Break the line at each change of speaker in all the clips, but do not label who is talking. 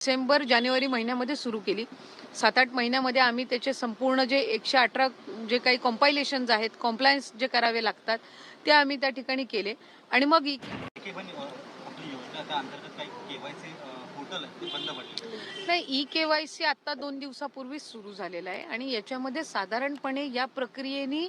डिसेंबर जानेवारी महिन्यामध्ये सुरू केली. 7-8 महिन्यामध्ये आम्ही त्याचे संपूर्ण जे 118 जे काही कंपायलेशन्स आहेत, कॉम्प्लायन्स जे करावे लागतात ते आम्ही त्या ठिकाणी केले आणि मग
आपली योजना त्या अंतर्गत काही केवायसी पोर्टल आहे ते बंद पडले.
नाही, ई-केवायसी आता 2 दिवसापूर्वीच सुरू झालेला आहे आणि याच्यामध्ये साधारणपणे या प्रक्रियेने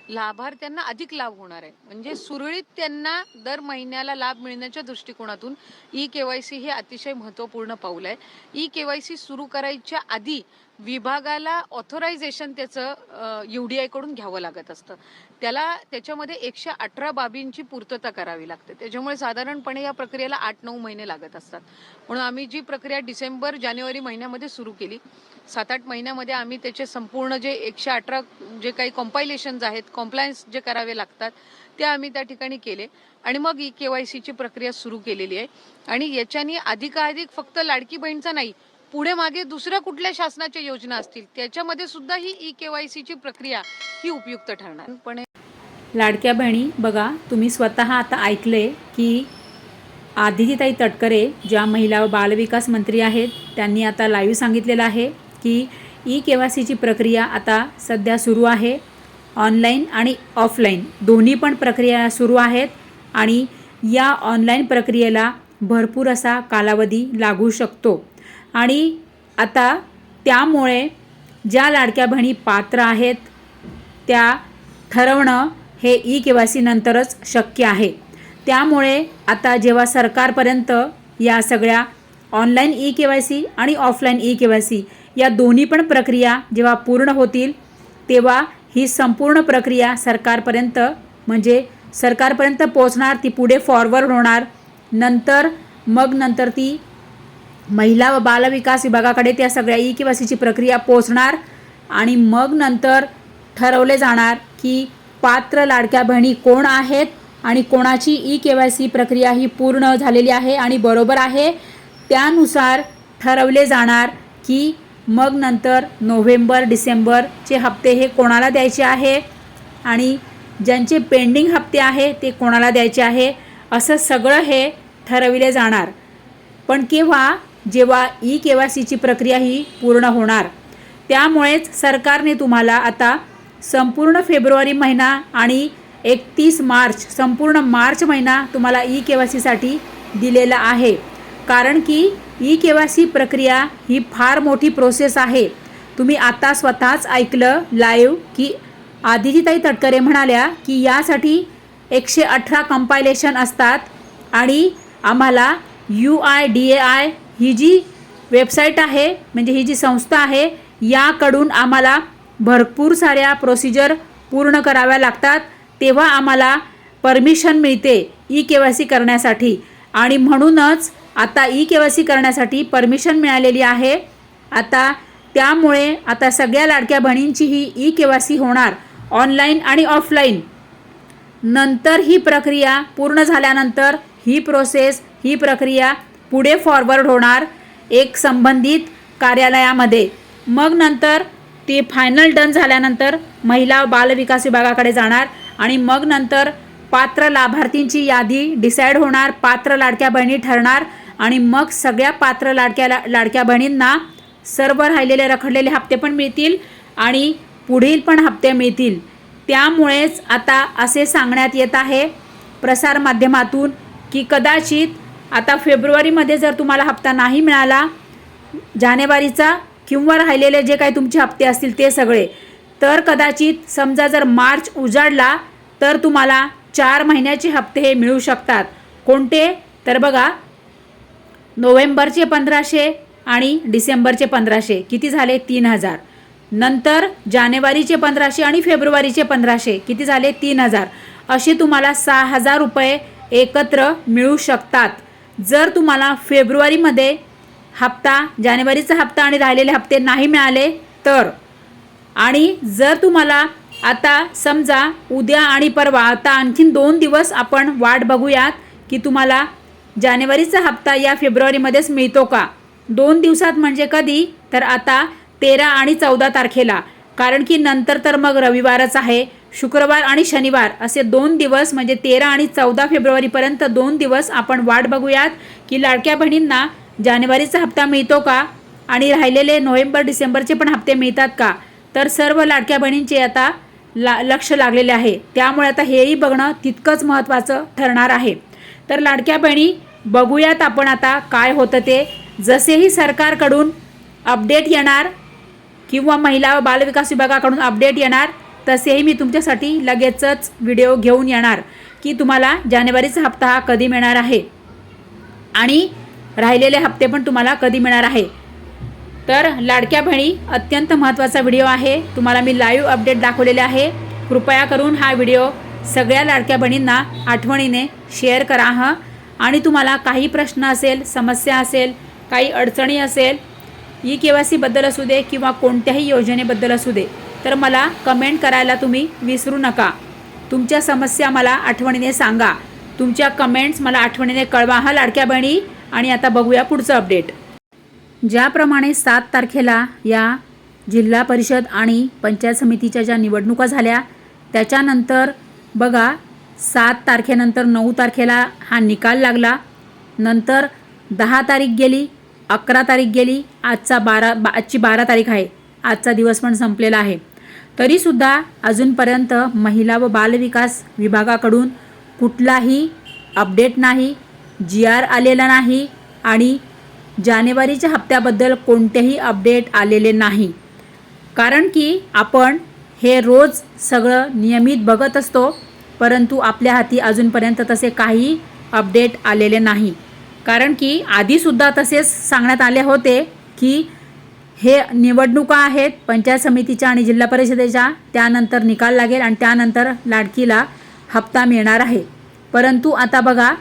लाभार्थ्यांना अधिक लाभ होणार आहे. म्हणजे सुरळीत त्यांना दर महिन्याला लाभ मिळण्याच्या दृष्टिकोनातून ई-केवायसी हे अतिशय महत्त्वपूर्ण पाऊल आहे. ई-केवायसी सुरू करायच्या आधी विभागाला ऑथरायझेशन त्याचं UDI कडून घ्यावं लागत असतं. त्याच्यामध्ये 118 बाबींची पूर्तता करावी लागते. त्याच्यामुळे साधारणपणे या प्रक्रियेला 8-9 महिने लागत असतात. म्हणून आम्ही जी प्रक्रिया डिसेंबर जानेवारी महिन्यामध्ये सुरू केली, 7-8 महिन्यामध्ये आम्ही त्याचे संपूर्ण जे 118 जे काही कंपायलेशन्स आहेत, कॉम्प्लायन्स जे करावे लागतात ते आम्ही त्या ठिकाणी केले आणि मग ई-केवायसीची प्रक्रिया सुरू केलेली आहे. आणि याच्यानी अधिकाधिक फक्त लाडकी बहीणचा नाही, पुढे मागे दुसऱ्या कुठल्या शासनाच्या योजना असतील त्याच्यामध्ये सुद्धा ही ई-केवायसीची प्रक्रिया ही उपयुक्त ठरणार. पण
लाडक्या बहिणी बघा, तुम्ही स्वतः आता ऐकले की आदितीताई तटकरे ज्या महिला व बालविकास मंत्री आहेत त्यांनी आता लाईव्ह सांगितलेलं आहे की ई-केवायसीची प्रक्रिया आता सध्या सुरू आहे. ऑनलाईन आणि ऑफलाईन दोन्ही पण प्रक्रिया सुरू आहेत आणि या ऑनलाईन प्रक्रियेला भरपूर असा कालावधी लागू शकतो आणि आता त्यामुळे ज्या लाडक्या बहिणी पात्र आहेत त्या ठरवणं हे ई-केवायसी नंतरच शक्य आहे. त्यामुळे आता जेव्हा सरकारपर्यंत या सगळ्या ऑनलाईन ई-केवायसी आणि ऑफलाईन ई-केवायसी या दोन्ही पण प्रक्रिया जेव्हा पूर्ण होतील तेव्हा ही संपूर्ण प्रक्रिया सरकारपर्यंत पोहोचणार, ती पुढे फॉरवर्ड होणार. नंतर ती महिला व बालविकास विभागाकडे त्या सगळ्या ई-केवायसीची प्रक्रिया पोहोचणार आणि मग नंतर ठरवले जाणार की पात्र लाडक्या बहिणी कोण आहेत आणि कोणाची ई-केवायसी प्रक्रिया ही पूर्ण झालेली आहे आणि बरोबर आहे. त्यानुसार ठरवले जाणार की मग नंतर नोव्हेंबर डिसेंबरचे हप्ते हे कोणाला द्यायचे आहे आणि ज्यांचे पेंडिंग हप्ते आहे ते कोणाला द्यायचे आहे, असं सगळं हे ठरविले जाणार. पण केव्हा? जेव्हा ई-केवायसीची प्रक्रिया ही पूर्ण होणार. त्यामुळेच सरकारने तुम्हाला आता संपूर्ण फेब्रुवारी महिना आणि 31 मार्च संपूर्ण मार्च महिना तुम्हाला ई-केवायसीसाठी दिलेला आहे. कारण की ई-केवायसी प्रक्रिया ही फार मोठी प्रोसेस आहे. तुम्ही आता स्वतःच ऐकलं लाईव्ह की आदितीताई तटकरे म्हणाल्या की यासाठी 118 कंपायलेशन असतात आणि आम्हाला UIDAI ही जी वेबसाईट आहे, म्हणजे ही जी संस्था आहे, याकडून आम्हाला भरपूर साऱ्या प्रोसिजर पूर्ण कराव्या लागतात, तेव्हा आम्हाला परमिशन मिळते ई-केवायसी करण्यासाठी. आणि म्हणूनच आता ई-केवायसी करण्यासाठी परमिशन मिळालेली आहे. त्यामुळे आता सगळ्या लाडक्या बहिणींची ही ई-केवायसी होणार ऑनलाईन आणि ऑफलाईन. नंतर ही प्रक्रिया पूर्ण झाल्यानंतर ही प्रक्रिया पुढे फॉरवर्ड होणार एक संबंधित कार्यालयामध्ये. मग नंतर ते फायनल डन झाल्यानंतर महिला व बालविकास विभागाकडे जाणार आणि मग नंतर पात्र लाभार्थींची यादी डिसाईड होणार, पात्र लाडक्या बहिणी ठरणार आणि मग सगळ्या पात्र लाडक्या बहिणींना सर्व राहिलेले रखडलेले हप्ते पण मिळतील आणि पुढील पण हप्ते मिळतील. त्यामुळेच आता असे सांगण्यात येत आहे प्रसारमाध्यमातून की कदाचित आता फेब्रुवारीमध्ये जर तुम्हाला हप्ता नाही मिळाला जानेवारीचा किंवा राहिलेले जे काही तुमचे हप्ते असतील ते सगळे, तर कदाचित समजा जर मार्च उजाडला तर तुम्हाला 4 महिन्याचे हप्ते हे मिळू शकतात. कोणते? तर बघा, नोव्हेंबरचे 1500 आणि डिसेंबरचे 1500 किती झाले? 3000. नंतर जानेवारीचे 1500 आणि फेब्रुवारीचे 1500 किती झाले? 3000. असे तुम्हाला 6000 रुपये एकत्र मिळू शकतात. जर तुम्हाला फेब्रुवारीमध्ये हप्ता, जानेवारीचा हप्ता आणि राहिलेले हप्ते नाही मिळाले तर. आणि जर तुम्हाला आता समजा उद्या आणि परवा आता आणखीन 2 दिवस आपण वाट बघूयात की तुम्हाला जानेवारीचा हप्ता या फेब्रुवारीमध्येच मिळतो का. 2 दिवसात म्हणजे कधी? तर आता 13 आणि 14 तारखेला. कारण की नंतर तर मग रविवारच आहे. शुक्रवार आणि शनिवार असे 2 दिवस म्हणजे 13 आणि 14 फेब्रुवारीपर्यंत 2 दिवस आपण वाट बघूयात की लाडक्या बहिणींना जानेवारीचा हप्ता मिळतो का आणि राहिलेले नोव्हेंबर डिसेंबरचे पण हप्ते मिळतात का, तर सर्व लाडक्या बहिणींचे आता लक्ष लागलेले आहे. त्यामुळे आता हेही बघणं तितकंच महत्त्वाचं ठरणार आहे. तर लाडक्या बहिणी बघूयात आपण आता काय होतं ते. जसेही सरकारकडून अपडेट येणार किंवा महिला व बालविकास विभागाकडून अपडेट येणार तसेही मी तुमच्यासाठी लगेचच व्हिडिओ घेऊन येणार की तुम्हाला जानेवारीचा हप्ता हा कधी मिळणार आहे आणि राहिलेले हप्ते पण तुम्हाला कधी मिळणार आहे. तर लाडक्या बहिणी अत्यंत महत्त्वाचा व्हिडिओ आहे. तुम्हाला मी लाईव्ह अपडेट दाखवलेले आहे. कृपया करून हा व्हिडिओ सगळ्या लाडक्या बहिणींना आठवणीने शेअर करा हं. आणि तुम्हाला काही प्रश्न असेल, समस्या असेल, काही अडचणी असेल, KYC बद्दल असू दे किंवा कोणत्याही योजनेबद्दल असू दे, तर मला कमेंट करायला तुम्ही विसरू नका. तुमच्या समस्या मला आठवणीने सांगा. तुमच्या कमेंट्स मला आठवणीने कळवा हा लाडक्या बहिणी. आणि आता बघूया पुढचं अपडेट. ज्याप्रमाणे 7 तारखेला या जिल्हा परिषद आणि पंचायत समितीच्या ज्या निवडणुका झाल्या त्याच्यानंतर बघा 7 तारखेनंतर 9 तारखेला हा निकाल लागला. नंतर 10 तारीख गेली, 11 तारीख गेली, आजची 12 तारीख आहे. आजचा दिवस पण संपलेला आहे. तरीसुद्धा अजूनपर्यंत महिला व बालविकास विभागाकडून कुठलाही अपडेट नाही, GR आलेला नाही आणि जानेवारीच्या हप्त्याबद्दल कोणतेही अपडेट आलेले नाही. कारण की आपण हे रोज सगळं नियमित बघत असतो, परंतु आपल्या हाती अजूनपर्यंत तसे काही अपडेट आलेले नाही. कारण की आधीसुद्धा तसेच सांगण्यात आले होते की हे निवडणुका आहेत पंचायत समितीच्या आणि जिल्हा परिषदेच्या, त्यानंतर निकाल लागेल आणि त्यानंतर लाडकीला हप्ता मिळणार आहे. परंतु आता बघा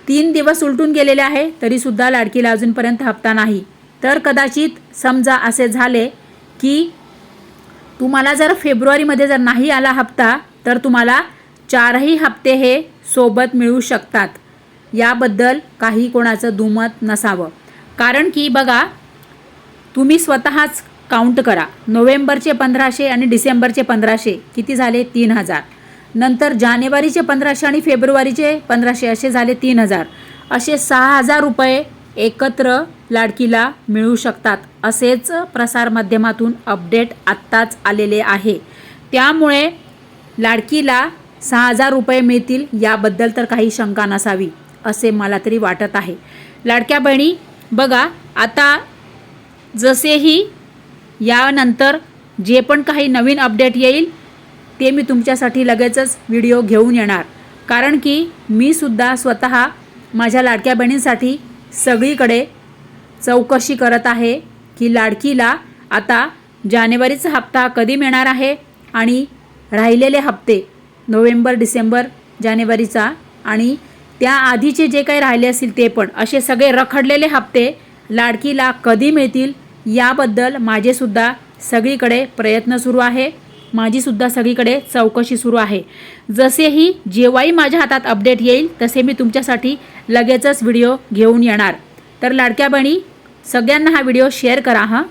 3 दिवस उलटून गेलेले आहे तरीसुद्धा लाडकीला अजूनपर्यंत हप्ता नाही. तर कदाचित समजा असे झाले की तुम्हाला जर फेब्रुवारीमध्ये जर नाही आला हप्ता तर तुम्हाला 4ही हप्ते हे सोबत मिळू शकतात. याबद्दल काही कोणाचं दुमत नसावं. कारण की बघा तुम्ही स्वतःच काउंट करा. नोव्हेंबरचे 1500 आणि डिसेंबरचे 1500 किती झाले? 3000. नंतर जानेवारीचे 1500 आणि फेब्रुवारीचे 1500 असे झाले 3000. असे 6000 रुपये एकत्र लाडकीला मिळू शकतात. असेच प्रसारमाध्यमातून अपडेट आत्ताच आलेले आहे. त्यामुळे लाडकीला 6000 रुपये मिळतील याबद्दल तर काही शंका नसावी असे मला तरी वाटत आहे. लाडक्या बहिणी बघा आता जसेही यानंतर जे पण काही नवीन अपडेट येईल ते मी तुमच्यासाठी लगेचच व्हिडिओ घेऊन येणार. कारण की मी सुद्धा स्वतः माझ्या लाडक्या बहिणींसाठी सगळीकडे चौकशी करत आहे की लाडकीला आता जानेवारीचा हप्ता कधी मिळणार आहे आणि राहिलेले हप्ते नोव्हेंबर, डिसेंबर, जानेवारीचा आणि त्याआधीचे जे काही राहिले असतील ते पण असे सगळे रखडलेले हप्ते लाडकीला कधी मिळतील याबद्दल माझेसुद्धा सगळीकडे प्रयत्न सुरू आहे. माझीसुद्धा सगळीकडे चौकशी सुरू आहे. जसेही जेव्हाही माझ्या हातात अपडेट येईल तसे मी तुमच्यासाठी लगेचच व्हिडिओ घेऊन येणार. तर लाडक्या बहिणी सगळ्यांना हा व्हिडिओ शेअर करा हं.